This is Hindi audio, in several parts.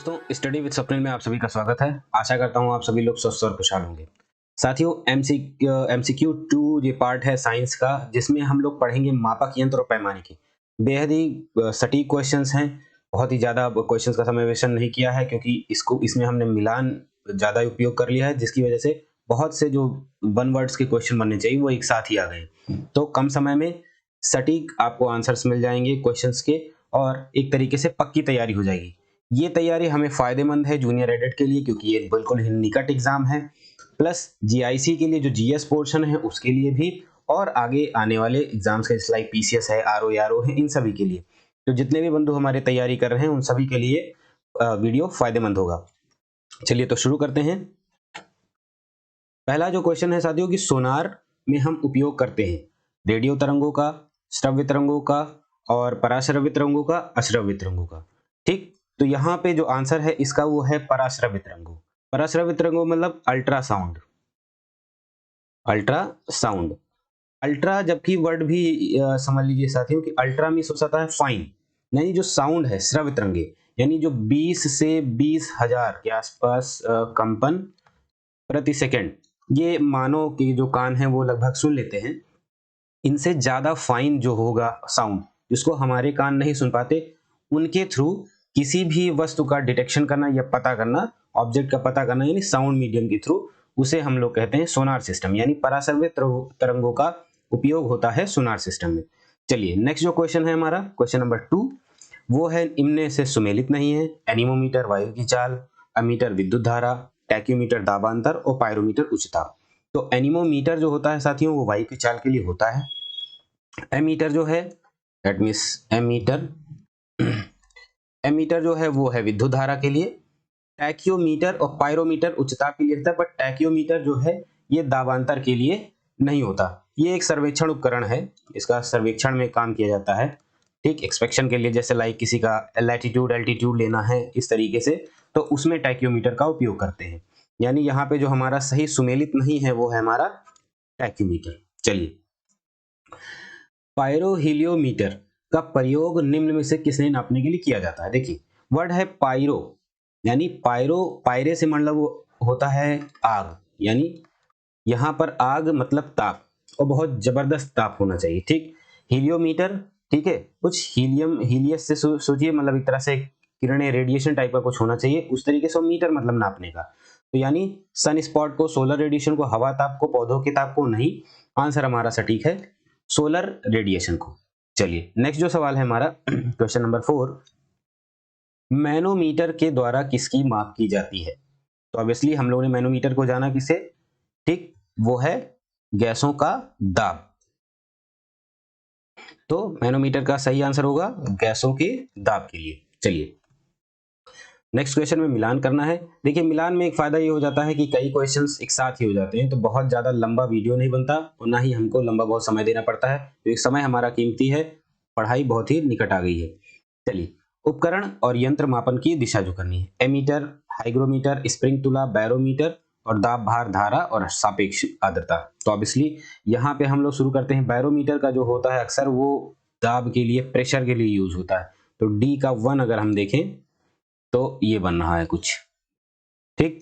दोस्तों, स्टडी विद स्वप्निल में आप सभी का स्वागत है। आशा करता हूँ आप सभी लोग स्वस्थ और खुशहाल होंगे। साथियों, MCQ 2 ये पार्ट है साइंस का, जिसमें हम लोग पढ़ेंगे मापक यंत्र और पैमाने की। बेहद ही सटीक क्वेश्चंस हैं। बहुत ही ज़्यादा क्वेश्चंस का समावेशन नहीं किया है क्योंकि इसमें हमने मिलान ज़्यादा उपयोग कर लिया है, जिसकी वजह से बहुत से जो वन वर्ड्स के क्वेश्चन बनने चाहिए वो एक साथ ही आ गए। तो कम समय में सटीक आपको आंसर्स मिल जाएंगे क्वेश्चंस के और एक तरीके से पक्की तैयारी हो जाएगी। ये तैयारी हमें फायदेमंद है जूनियर एडिट के लिए, क्योंकि ये बिल्कुल ही निकट एग्जाम है, प्लस जीआईसी के लिए जो जीएस पोर्शन है उसके लिए भी, और आगे आने वाले एग्जाम्स के लाइक पीसीएस है, आरओ है, इन सभी के लिए। तो जितने भी बंधु हमारे तैयारी कर रहे हैं उन सभी के लिए वीडियो फायदेमंद होगा। चलिए तो शुरू करते हैं। पहला जो क्वेश्चन है साथियों कि सोनार में हम उपयोग करते हैं रेडियो तरंगों का, श्रव्य तरंगों का और पराश्रव्य तरंगों का, अश्रव्य तरंगों का। ठीक, तो यहाँ पे जो आंसर है इसका वो है पराश्रव्य तरंगों। पराश्रव्य तरंगों मतलब अल्ट्रासाउंड। अल्ट्रासाउंड, अल्ट्रा जबकि वर्ड भी समझ लीजिए साथियों कि अल्ट्रा में सोचता है फाइन, यानी जो साउंड है श्रव्य तरंगे, यानी जो 20 से 20,000 के आसपास कंपन प्रति सेकंड, ये मानव के जो कान है वो लगभग सुन लेते हैं। इनसे ज्यादा फाइन जो होगा साउंड, जिसको हमारे कान नहीं सुन पाते, उनके थ्रू किसी भी वस्तु का डिटेक्शन करना या पता करना, ऑब्जेक्ट का पता करना, यानी साउंड मीडियम के थ्रू, उसे हम लोग कहते हैं सोनार सिस्टम, यानी पराश्रव्य तरंगों का उपयोग होता है सोनार सिस्टम में। चलिए नेक्स्ट जो क्वेश्चन है हमारा, क्वेश्चन नंबर 2, वो है इनमें से सुमेलित नहीं है। एनीमोमीटर वायु की चाल, अमीटर विद्युत धारा, टैक्योमीटर दाबांतर और पायरोमीटर उच्चता। तो एनीमोमीटर जो होता है साथियों वो वायु की चाल के लिए होता है। एमीटर जो है, दैट मींस एमीटर जो है वो है विद्युत धारा के लिए। टैक्योमीटर और पायरोमीटर उच्चता के लिए होता है, बट टैक्योमीटर जो है ये दाबांतर के लिए नहीं होता। ये एक सर्वेक्षण उपकरण है, इसका सर्वेक्षण में काम किया जाता है। ठीक, एक्सपेक्शन के लिए, जैसे लाइक किसी का लैटिट्यूड एल्टीट्यूड लेना है इस तरीके से, तो उसमें टैक्योमीटर का उपयोग करते हैं। यानी यहाँ पे जो हमारा सही सुमेलित नहीं है वो है हमारा टैक्योमीटर। चलिए, पायरोहीलियोमीटर का प्रयोग निम्न में से किसने नापने के लिए किया जाता है। देखिए, वर्ड है पायरो, यानी पायरे से मतलब होता है आग, यानी यहाँ पर आग मतलब ताप, और बहुत जबरदस्त ताप होना चाहिए। ठीक, हीलियोमीटर, ठीक है, कुछ हीलियस से सोचिए, मतलब एक तरह से किरणें, रेडिएशन टाइप का कुछ होना चाहिए उस तरीके से। मीटर मतलब नापने का, तो यानी सन स्पॉट को, सोलर रेडिएशन को, हवा ताप को, पौधों के ताप को नहीं। आंसर हमारा सटीक है सोलर रेडिएशन को। चलिए नेक्स्ट जो सवाल है हमारा, क्वेश्चन नंबर 4, मैनोमीटर के द्वारा किसकी माप की जाती है। तो ऑब्वियसली हम लोगों ने मैनोमीटर को जाना किसे, ठीक, वो है गैसों का दाब। तो मैनोमीटर का सही आंसर होगा गैसों के दाब के लिए। चलिए नेक्स्ट क्वेश्चन में मिलान करना है। देखिए, मिलान में एक फायदा ये हो जाता है कि कई क्वेश्चंस एक साथ ही हो जाते हैं, तो बहुत ज्यादा लंबा वीडियो नहीं बनता और ना ही हमको लंबा बहुत समय देना पड़ता है। तो एक समय हमारा कीमती है, पढ़ाई बहुत ही निकट आ गई है। चलिए, उपकरण और यंत्र मापन की दिशा जो करनी है, एमीटर, हाइग्रोमीटर, स्प्रिंग तुला, बैरोमीटर और दाब भार धारा और सापेक्ष आर्द्रता। तो ऑब्वियसली यहाँ पे हम लोग शुरू करते हैं। बैरोमीटर का जो होता है अक्सर वो दाब के लिए, प्रेशर के लिए यूज होता है। तो डी का 1 अगर हम देखें तो ये बन रहा है कुछ। ठीक,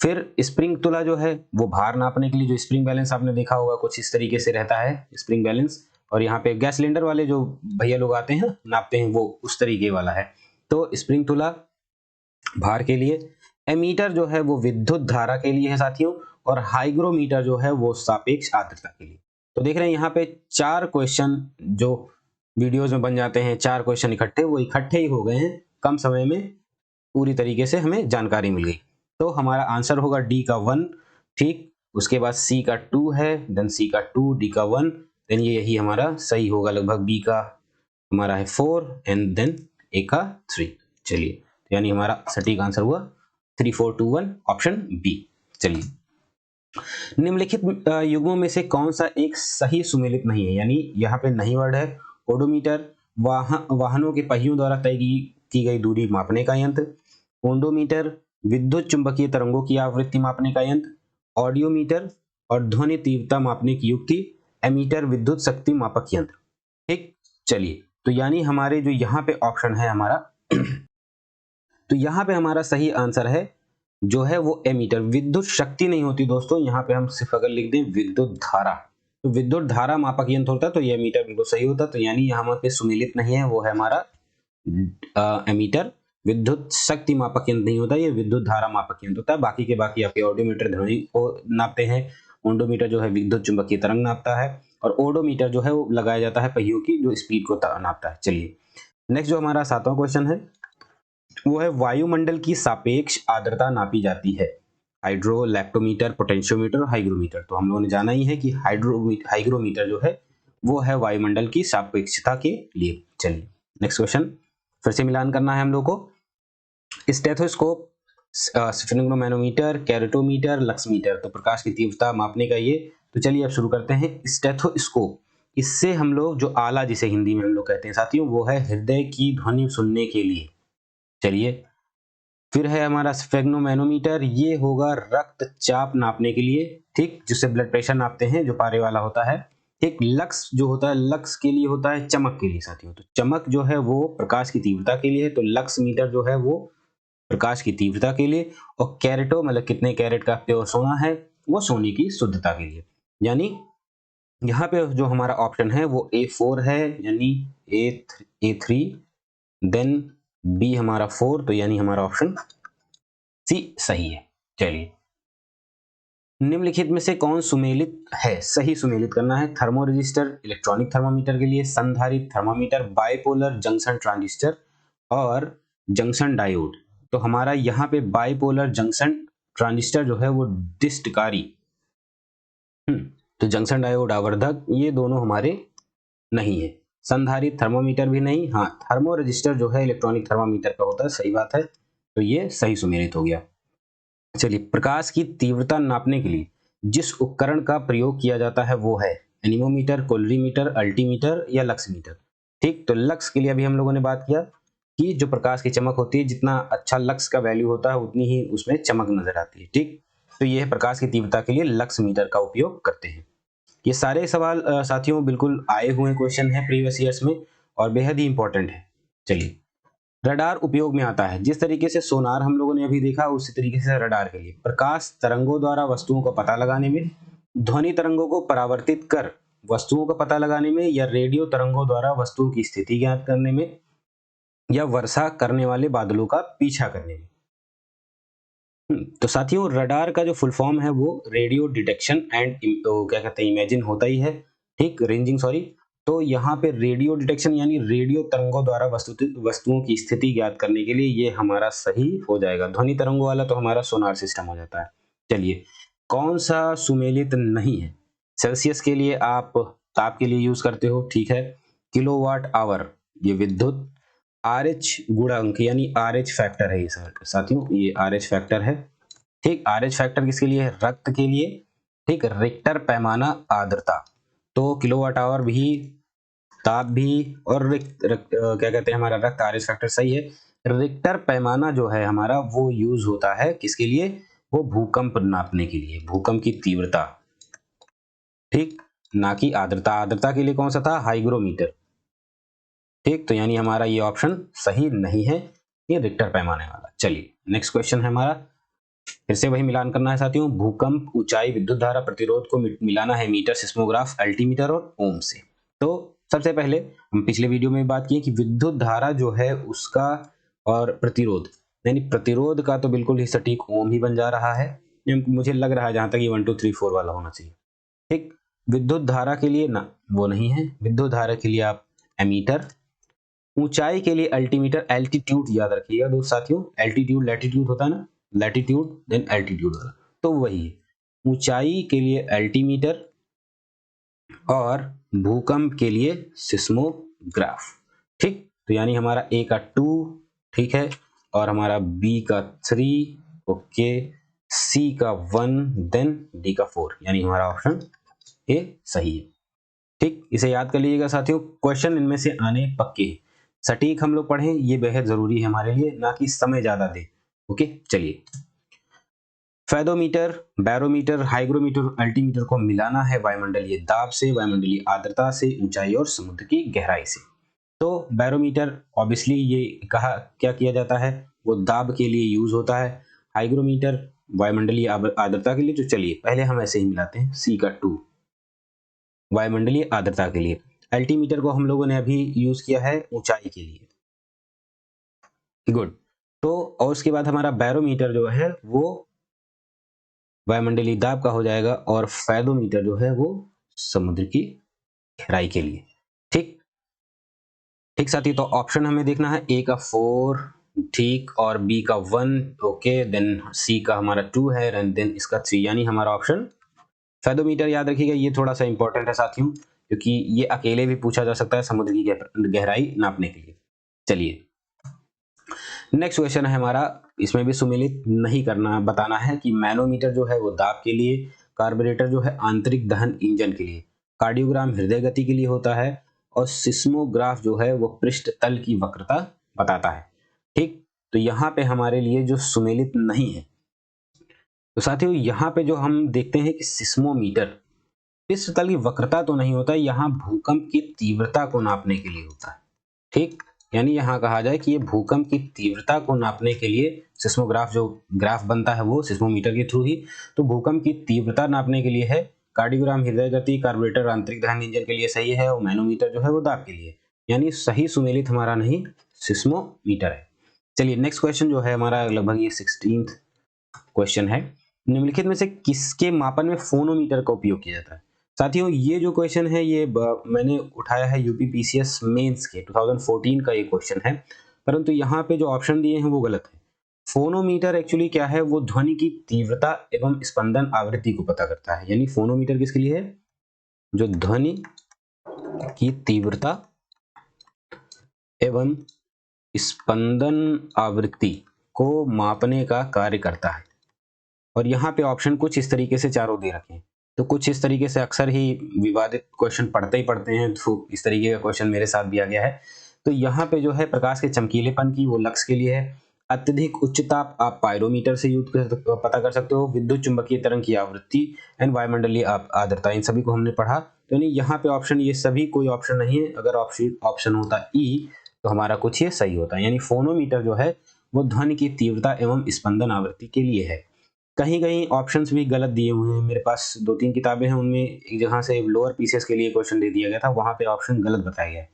फिर स्प्रिंग तुला जो है वो भार नापने के लिए, जो स्प्रिंग बैलेंस आपने देखा होगा कुछ इस तरीके से रहता है स्प्रिंग बैलेंस, और यहाँ पे गैस सिलेंडर वाले जो भैया लोग आते हैं नापते हैं वो उस तरीके वाला है। तो स्प्रिंग तुला भार के लिए, एमीटर जो है वो विद्युत धारा के लिए है साथियों, और हाइग्रोमीटर जो है वो सापेक्ष आर्द्रता के लिए। तो देख रहे हैं यहाँ पे 4 क्वेश्चन जो वीडियोज में बन जाते हैं, 4 क्वेश्चन इकट्ठे, वो इकट्ठे ही हो गए हैं, कम समय में पूरी तरीके से हमें जानकारी मिल गई। तो हमारा आंसर होगा डी का 1। ठीक, उसके बाद सी का 2 है, देन सी का 2, डी का 1, देन ये यही हमारा सही होगा। लगभग बी का हमारा है 4 एंड देन ए का 3। चलिए, यानी हमारा सटीक आंसर हुआ 3 4 2 1 ऑप्शन बी। चलिए, निम्नलिखित युग्मों में से कौन सा एक सही सुमेलित नहीं है, यानी यहाँ पे नहीं वर्ड है। ओडोमीटर, वाहनों के पहियों द्वारा तय की गई दूरी मापने का यंत्र। ओंडोमीटर, विद्युत चुंबकीय तरंगों की आवृत्ति मापने का यंत्र। ऑडियोमीटर और ध्वनि तीव्रता मापने की युक्ति। एमीटर, विद्युत शक्ति मापक यंत्र। ठीक, चलिए, तो यानी हमारे जो यहाँ पे ऑप्शन है हमारा तो यहाँ पे हमारा सही आंसर है जो है वो एमीटर। विद्युत शक्ति नहीं होती दोस्तों, यहाँ पे हम सिर्फ अगर लिख दें विद्युत धारा, तो विद्युत धारा मापक यंत्र होता है, तो ये एमीटर बिल्कुल सही होता। तो यानी यहाँ पे सुमेलित नहीं है, वो है हमारा एमीटर। विद्युत शक्ति मापक यंत्र नहीं होता, ये विद्युत धारा मापक यंत्र होता है। बाकी के बाकी आपके ऑडियोमीटर ध्वनि को नापते हैं, ओडोमीटर जो है विद्युत चुंबकीय तरंग नापता है, और ओडोमीटर जो है वो लगाया जाता है पहियों की जो स्पीड को नापता है। चलिए नेक्स्ट जो हमारा 7वां क्वेश्चन है वो है वायुमंडल की सापेक्ष आर्द्रता नापी जाती है। हाइड्रो, लैक्टोमीटर, पोटेंशियोमीटर और हाइग्रोमीटर। तो हम लोगों ने जाना ही है कि हाइग्रोमीटर जो है वो है वायुमंडल की सापेक्षता के लिए। चलिए नेक्स्ट क्वेश्चन फिर से मिलान करना है हम लोग को। स्टेथोस्कोप, स्फिग्नोमैनोमीटर, कैरोटोमीटर, लक्समीटर, तो प्रकाश की तीव्रता मापने का ये। तो चलिए अब शुरू करते हैं। स्टेथोस्कोप, इससे हम लोग जो आला जिसे हिंदी में हम लोग कहते हैं साथियों, वो है हृदय की ध्वनि सुनने के लिए। चलिए फिर है हमारा स्फिग्नोमैनोमीटर, ये होगा रक्तचाप नापने के लिए, ठीक, जिससे ब्लड प्रेशर नापते हैं, जो पारे वाला होता है। ठीक, लक्स जो होता है, लक्स के लिए होता है चमक के लिए साथियों। तो चमक जो है वो प्रकाश की तीव्रता के लिए है, तो लक्स मीटर जो है वो प्रकाश की तीव्रता के लिए। और कैरेटो मतलब कितने कैरेट का प्योर सोना है, वो सोने की शुद्धता के लिए। यानी यहाँ पे जो हमारा ऑप्शन है वो A4 है, यानी A3 देन बी हमारा 4, तो यानी हमारा ऑप्शन सी सही है। चलिए निम्नलिखित में से कौन सुमेलित है, सही सुमेलित करना है। थर्मो रजिस्टर इलेक्ट्रॉनिक थर्मामीटर के लिए, संधारित्र थर्मामीटर, बाइपोलर जंक्शन ट्रांजिस्टर और जंक्शन डायोड। तो हमारा यहाँ पे बाइपोलर जंक्शन ट्रांजिस्टर जो है वो डिस्टकारी, तो जंक्शन डायोड आवर्धक, ये दोनों हमारे नहीं है। संधारित्र थर्मामीटर भी नहीं, हाँ थर्मो रजिस्टर जो है इलेक्ट्रॉनिक थर्मामीटर का होता है, सही बात है, तो ये सही सुमेलित हो गया। चलिए प्रकाश की तीव्रता नापने के लिए जिस उपकरण का प्रयोग किया जाता है वो है एनीमोमीटर, कोलरीमीटर, अल्टीमीटर या लक्समीटर। ठीक, तो लक्स के लिए अभी हम लोगों ने बात किया कि जो प्रकाश की चमक होती है, जितना अच्छा लक्स का वैल्यू होता है उतनी ही उसमें चमक नजर आती है। ठीक, तो ये है प्रकाश की तीव्रता के लिए लक्स मीटर का उपयोग करते हैं। ये सारे सवाल साथियों बिल्कुल आए हुए क्वेश्चन है प्रीवियस ईयर्स में और बेहद ही इंपॉर्टेंट है। चलिए रडार उपयोग में आता है, जिस तरीके से सोनार हम लोगों ने अभी देखा उसी तरीके से रडार के लिए प्रकाश तरंगों द्वारा वस्तुओं का पता लगाने में, ध्वनि तरंगों को परावर्तित कर वस्तुओं का पता लगाने में, या रेडियो तरंगों द्वारा वस्तुओं की स्थिति ज्ञात करने में, या वर्षा करने वाले बादलों का पीछा करने में। तो साथियों रडार का जो फुल फॉर्म है वो रेडियो डिटेक्शन एंड क्या कहते हैं इमेजिन होता ही है। ठीक, रेंजिंग सॉरी। तो यहाँ पे रेडियो डिटेक्शन यानी रेडियो तरंगों द्वारा वस्तुओं की स्थिति ज्ञात करने के लिए ये हमारा सही हो जाएगा। ध्वनि तरंगों वाला तो हमारा सोनार सिस्टम हो जाता है। चलिए कौन सा सुमेलित नहीं है। सेल्सियस के लिए आप ताप के लिए यूज करते हो, ठीक है। किलोवाट आवर ये विद्युत, RH गुणांक यानी RH फैक्टर है ये साथियों, ये RH फैक्टर है। ठीक, RH फैक्टर किसके लिए है, रक्त के लिए। ठीक, रिक्टर पैमाना आर्द्रता, तो किलोवाट आवर भी, ताप भी, और क्या कहते हैं हमारा रक्त, RH फैक्टर सही है। रिक्टर पैमाना जो है हमारा वो यूज होता है किसके लिए, वो भूकंप नापने के लिए, भूकंप की तीव्रता। ठीक, ना कि आर्द्रता। आर्द्रता के लिए कौन सा था, हाइग्रोमीटर। ठीक, तो यानी हमारा ये ऑप्शन सही नहीं है, ये रिक्टर पैमाने वाला। चलिए नेक्स्ट क्वेश्चन है हमारा, फिर से वही मिलान करना है साथियों। भूकंप, ऊंचाई, विद्युत धारा, प्रतिरोध को मिलाना है मीटर, सिस्मोग्राफ, अल्टीमीटर और ओम से। तो सबसे पहले हम पिछले वीडियो में बात की कि विद्युत धारा जो है उसका और प्रतिरोध, यानी प्रतिरोध का तो बिल्कुल ही सटीक ओम ही बन जा रहा है, मुझे लग रहा है जहां तक ये 1 2 3 4 वाला होना चाहिए। ठीक, विद्युत धारा के लिए ना वो नहीं है, विद्युत धारा के लिए आप एमीटर, ऊंचाई के लिए अल्टीमीटर, एल्टीट्यूड याद रखिएगा दोस्त साथियों, एल्टीट्यूड लैटिट्यूड होता है ना, लैटिट्यूड देन एल्टीट्यूड वाला, तो वही है। ऊंचाई के लिए अल्टीमीटर और भूकंप के लिए सिस्मोग्राफ। ठीक, तो यानी हमारा A का 2, ठीक है, और हमारा B का 3, ओके, C का 1 देन D का 4, यानी हमारा ऑप्शन A सही है। ठीक, इसे याद कर लीजिएगा साथियों, क्वेश्चन इनमें से आने पक्के हैं। सटीक हम लोग पढ़ें ये बेहद जरूरी है हमारे लिए, ना कि समय ज्यादा दे। ओके चलिए, फेदोमीटर, बैरोमीटर, हाइग्रोमीटर, अल्टीमीटर को मिलाना है वायुमंडलीय दाब से, वायुमंडलीय आर्द्रता से, ऊंचाई और समुद्र की गहराई से। तो बैरोमीटर ऑब्वियसली ये कहा क्या किया जाता है, वो दाब के लिए यूज होता है, हाइग्रोमीटर वायुमंडलीय आर्द्रता के लिए। तो चलिए पहले हम ऐसे ही मिलाते हैं, सी का 2 वायुमंडलीय आर्द्रता के लिए। अल्टीमीटर को हम लोगों ने अभी यूज किया है ऊंचाई के लिए। गुड। तो और उसके बाद हमारा बैरोमीटर जो है वो वायुमंडलीय दाब का हो जाएगा, और फेदोमीटर जो है वो समुद्र की गहराई के लिए। ठीक ठीक साथी, तो ऑप्शन हमें देखना है, ए का 4 ठीक, और बी का 1 ओके, देन सी का हमारा 2 है, एंड देन इसका 3, यानी हमारा ऑप्शन फेदोमीटर। याद रखिएगा ये थोड़ा सा इंपॉर्टेंट है साथियों, क्योंकि ये अकेले भी पूछा जा सकता है समुद्र की गहराई नापने के लिए। चलिए नेक्स्ट क्वेश्चन है हमारा, इसमें भी सुमेलित नहीं करना, बताना है कि मैनोमीटर जो है वो दाब के लिए, कार्बोरेटर जो है आंतरिक दहन इंजन के लिए, कार्डियोग्राम हृदय गति के लिए होता है, और सिस्मोग्राफ जो है वो पृष्ठ तल की वक्रता बताता है। ठीक, तो यहाँ पे हमारे लिए जो सुमेलित नहीं है, तो साथियों यहाँ पे जो हम देखते हैं कि सिस्मोमीटर पृष्ठ तल की वक्रता तो नहीं होता है, यहाँ भूकंप की तीव्रता को नापने के लिए होता है। ठीक, यानी यहाँ कहा जाए कि ये भूकंप की तीव्रता को नापने के लिए सिस्मोग्राफ जो ग्राफ बनता है वो सिस्मोमीटर के थ्रू ही, तो भूकंप की तीव्रता नापने के लिए है, कार्डियोग्राम हृदय गति, कार्बोरेटर आंतरिक दहन इंजन के लिए सही है, और मैनोमीटर जो है वो दाब के लिए, यानी सही सुमेलित हमारा नहीं सिस्मोमीटर है। चलिए नेक्स्ट क्वेश्चन जो है हमारा लगभग ये 16th क्वेश्चन है, निम्नलिखित में से किसके मापन में फोनोमीटर का उपयोग किया जाता है। साथियों ये जो क्वेश्चन है ये मैंने उठाया है यूपीपीसीएस मेंस के 2014 का ये क्वेश्चन है, परंतु यहाँ पे जो ऑप्शन दिए हैं वो गलत है। फोनोमीटर एक्चुअली क्या है, वो ध्वनि की तीव्रता एवं स्पंदन आवृत्ति को पता करता है, यानी फोनोमीटर किसके लिए है, जो ध्वनि की तीव्रता एवं स्पंदन आवृत्ति को मापने का कार्य करता है। और यहाँ पे ऑप्शन कुछ इस तरीके से चारों दे रखे हैं, तो कुछ इस तरीके से अक्सर ही विवादित क्वेश्चन पढ़ते ही पढ़ते हैं, तो इस तरीके का क्वेश्चन मेरे साथ भी आ गया है। तो यहाँ पे जो है प्रकाश के चमकीलेपन की वो लक्स के लिए है, अत्यधिक उच्च ताप आप पायरोमीटर से पता कर सकते हो, विद्युत चुंबकीय तरंग की आवृत्ति एंड वायुमंडलीय आर्द्रता, इन सभी को हमने पढ़ा। तो यानी यहाँ पे ऑप्शन ये सभी कोई ऑप्शन नहीं है, अगर ऑप्शन होता ई तो हमारा कुछ ये सही होता है, यानी फोनोमीटर जो है वो ध्वनि की तीव्रता एवं स्पंदन आवृत्ति के लिए है। कहीं कहीं ऑप्शंस भी गलत दिए हुए हैं, मेरे पास 2-3 किताबें हैं, उनमें एक जगह से लोअर पीसेस के लिए क्वेश्चन दे दिया गया था, वहां पे ऑप्शन गलत बताया गया है।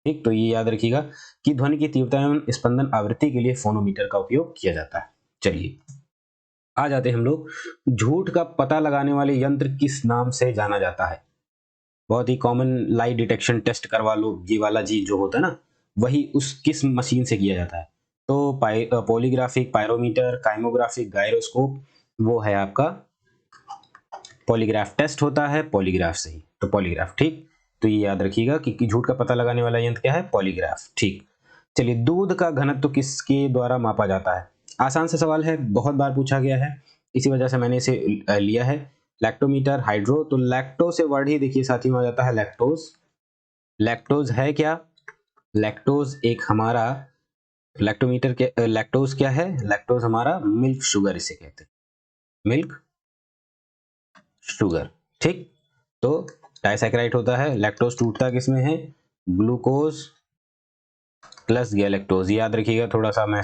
ठीक, तो ये याद रखिएगा कि ध्वनि की तीव्रता एवं स्पंदन आवृत्ति के लिए फोनोमीटर का उपयोग किया जाता है। चलिए आ जाते हैं हम लोग, झूठ का पता लगाने वाले यंत्र किस नाम से जाना जाता है। बहुत ही कॉमन, लाई डिटेक्शन टेस्ट करवा लो, ये वाला चीज जो होता है ना, वही उस किस मशीन से किया जाता है। तो पॉलीग्राफिक पायरोमीटर, काइमोग्राफिक गायरोस्कोप, वो है आपका पॉलीग्राफ टेस्ट होता है पॉलीग्राफ से ही, तो पॉलीग्राफ। ठीक, तो ये याद रखिएगा कि झूठ का पता लगाने वाला यंत्र क्या है, पॉलीग्राफ। ठीक, चलिए दूध का घनत्व तो किसके द्वारा मापा जाता है। आसान सा सवाल है, बहुत बार पूछा गया है, इसी वजह से मैंने इसे लिया है। लैक्टोमीटर, हाइड्रो, तो लैक्टो से वर्ड ही देखिए साथी में आ जाता है लैक्टोज। लैक्टोज है क्या, लैक्टोज एक हमारा लैक्टोमीटर के लैक्टोज क्या है, लैक्टोज हमारा मिल्क शुगर इसे कहते हैं, मिल्क शुगर। ठीक, तो डाइसैकेराइड होता है, लैक्टोज टूटता किसमें है, ग्लूकोज प्लस गैलेक्टोज। याद रखिएगा, थोड़ा सा मैं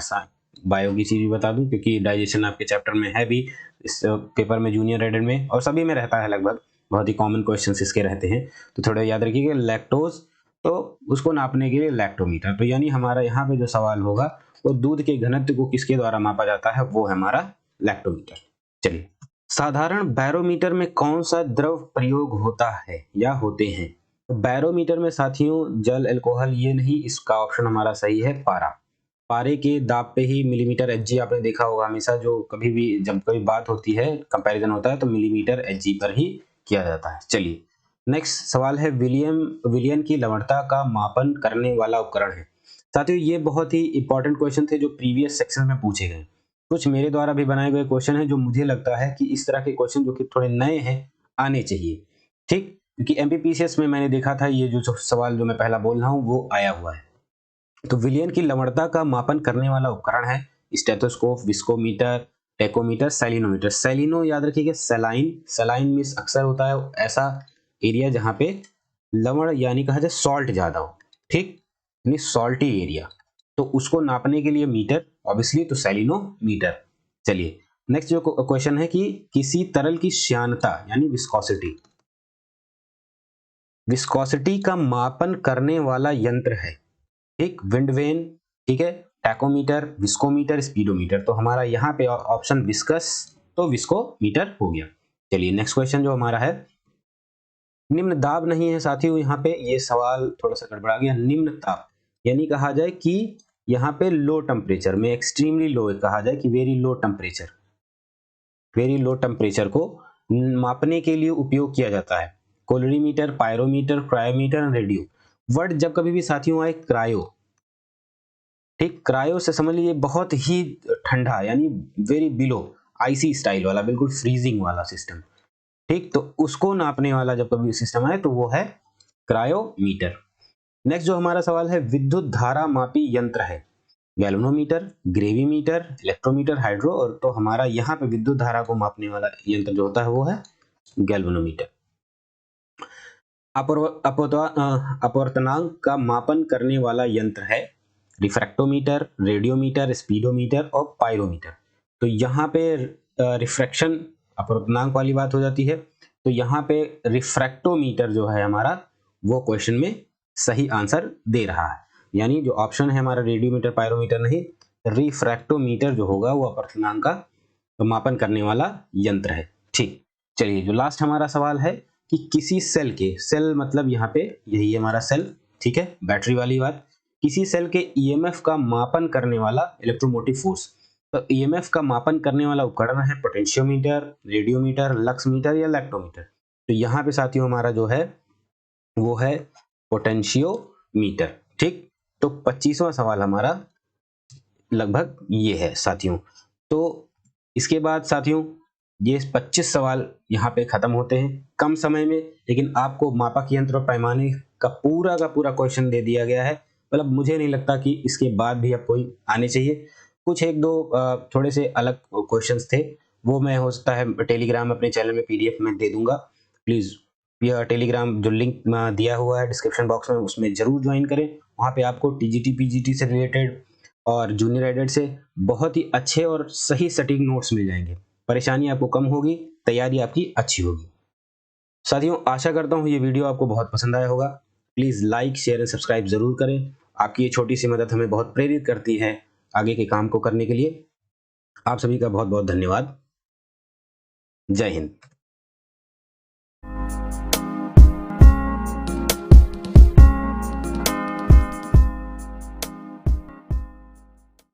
बायो की चीज भी बता दूं, क्योंकि डाइजेशन आपके चैप्टर में है भी, इस पेपर में जूनियर एडेड में और सभी में रहता है लगभग, बहुत ही कॉमन क्वेश्चंस इसके रहते हैं, तो थोड़ा याद रखिएगा लैक्टोज, तो उसको नापने के लिए लैक्टोमीटर। तो यानी हमारा यहाँ पे जो सवाल होगा वो दूध के घनत्व को किसके द्वारा मापा जाता है, वो है हमारा लैक्टोमीटर। चलिए, साधारण बैरोमीटर में कौन सा द्रव प्रयोग होता है या होते हैं। तो बैरोमीटर में साथियों जल, अल्कोहल ये नहीं, इसका ऑप्शन हमारा सही है पारा। पारे के दाब पे ही मिलीमीटर एचजी आपने देखा होगा, हमेशा जो कभी भी जब कोई बात होती है, कंपैरिजन होता है, तो मिलीमीटर एचजी पर ही किया जाता है। चलिए नेक्स्ट सवाल है, विलियन की लवणता का मापन करने वाला उपकरण है। साथियों ये बहुत ही इंपॉर्टेंट क्वेश्चन थे जो प्रीवियस सेक्शन में पूछे गए, कुछ मेरे द्वारा भी बनाए गए क्वेश्चन है, जो मुझे लगता है कि इस तरह के क्वेश्चन जो कि थोड़े नए हैं आने चाहिए। ठीक, क्योंकि एमपीपीसीएस में मैंने देखा था ये जो सवाल जो मैं पहला बोल रहा हूँ वो आया हुआ है। तो विलियन की लवणता का मापन करने वाला उपकरण है स्टेथोस्कोप, विस्कोमीटर, टेकोमीटर, सैलिनोमीटर। सैलिनो याद रखिएगा, सलाइन, सलाइन मींस अक्सर होता है ऐसा एरिया जहां पे लवण यानी कहा जाए सॉल्ट ज्यादा हो। ठीक, यानी सॉल्टी एरिया, तो उसको नापने के लिए मीटर, ऑब्वियसली तो सैलिनोमीटर। चलिए नेक्स्ट जो क्वेश्चन है कि किसी तरल की श्यानता यानी विस्कोसिटी, विस्कोसिटी का मापन करने वाला यंत्र है, ठीक, विंड वेन, ठीक है, टैकोमीटर, विस्कोमीटर, स्पीडोमीटर। तो हमारा यहाँ पे ऑप्शन विस्कस, तो विस्कोमीटर हो गया। चलिए नेक्स्ट क्वेश्चन जो हमारा है, निम्न दाब नहीं है साथियों, यहाँ पे ये सवाल थोड़ा सा गड़बड़ा गया। निम्न ताप यानी कहा जाए कि यहाँ पे लो टेम्परेचर में, एक्सट्रीमली लो कहा जाए कि very low temperature, very low temperature को मापने के लिए उपयोग किया जाता है। कोलरीमीटर, पायरोमीटर, क्रायोमीटर, रेडियो। वर्ड जब कभी भी साथियों आए क्रायो, ठीक, क्रायो से समझ लीजिए बहुत ही ठंडा यानी वेरी बिलो, आइसी स्टाइल वाला, बिल्कुल फ्रीजिंग वाला सिस्टम, ठीक। तो उसको नापने वाला जब कभी सिस्टम आए तो वो है क्रायोमीटर। नेक्स्ट जो हमारा सवाल है, विद्युत धारा मापी यंत्र है, गैल्वेनोमीटर, ग्रेविमीटर, इलेक्ट्रोमीटर, हाइड्रो। और तो हमारा यहाँ पे विद्युत धारा को मापने वाला यंत्र जो होता है वो है गैल्वेनोमीटर। अपवर्तनांक का मापन करने वाला यंत्र है रिफ्रैक्टोमीटर, रेडियोमीटर, स्पीडोमीटर और पायरोमीटर। तो यहाँ पे रिफ्रैक्शन अपवर्तनांक वाली बात हो जाती है, तो यहाँ पे रिफ्रैक्टोमीटर जो है हमारा वो क्वेश्चन में सही आंसर दे रहा है, यानी जो ऑप्शन है हमारा रेडियोमीटर, पायरोमीटर नहीं, रिफ्रैक्टोमीटर जो होगा वो अपवर्तनांक का मापन करने वाला यंत्र है, ठीक। चलिए जो लास्ट हमारा सवाल है कि किसी सेल के, सेल मतलब यहाँ पे यही है हमारा सेल, ठीक है, बैटरी वाली बात, किसी सेल के ईएमएफ का मापन करने वाला इलेक्ट्रोमोटिव फोर्स। तो ईएमएफ का मापन करने वाला उपकरण है पोटेंशियोमीटर, रेडियोमीटर, लक्स मीटर या लैक्टोमीटर। तो यहाँ पे साथियों हमारा जो है वो है पोटेंशियोमीटर, ठीक। तो 25वां सवाल हमारा लगभग ये है साथियों। तो इसके बाद साथियों ये 25 सवाल यहाँ पे खत्म होते हैं कम समय में, लेकिन आपको मापक यंत्र और पैमाने का पूरा क्वेश्चन दे दिया गया है। मतलब मुझे नहीं लगता कि इसके बाद भी अब कोई आने चाहिए। कुछ एक दो थोड़े से अलग क्वेश्चंस थे, वो मैं हो सकता है टेलीग्राम अपने चैनल में पीडीएफ में दे दूंगा। प्लीज यह टेलीग्राम जो लिंक दिया हुआ है डिस्क्रिप्शन बॉक्स में उसमें जरूर ज्वाइन करें। वहाँ पे आपको टीजीटी पीजीटी से रिलेटेड और जूनियर एडेड से बहुत ही अच्छे और सही सटीक नोट्स मिल जाएंगे। परेशानी आपको कम होगी, तैयारी आपकी अच्छी होगी। साथियों आशा करता हूँ ये वीडियो आपको बहुत पसंद आया होगा। Please like, share and subscribe जरूर करें। आपकी ये छोटी सी मदद हमें बहुत प्रेरित करती है आगे के काम को करने के लिए। आप सभी का बहुत बहुत धन्यवाद। जय हिंद।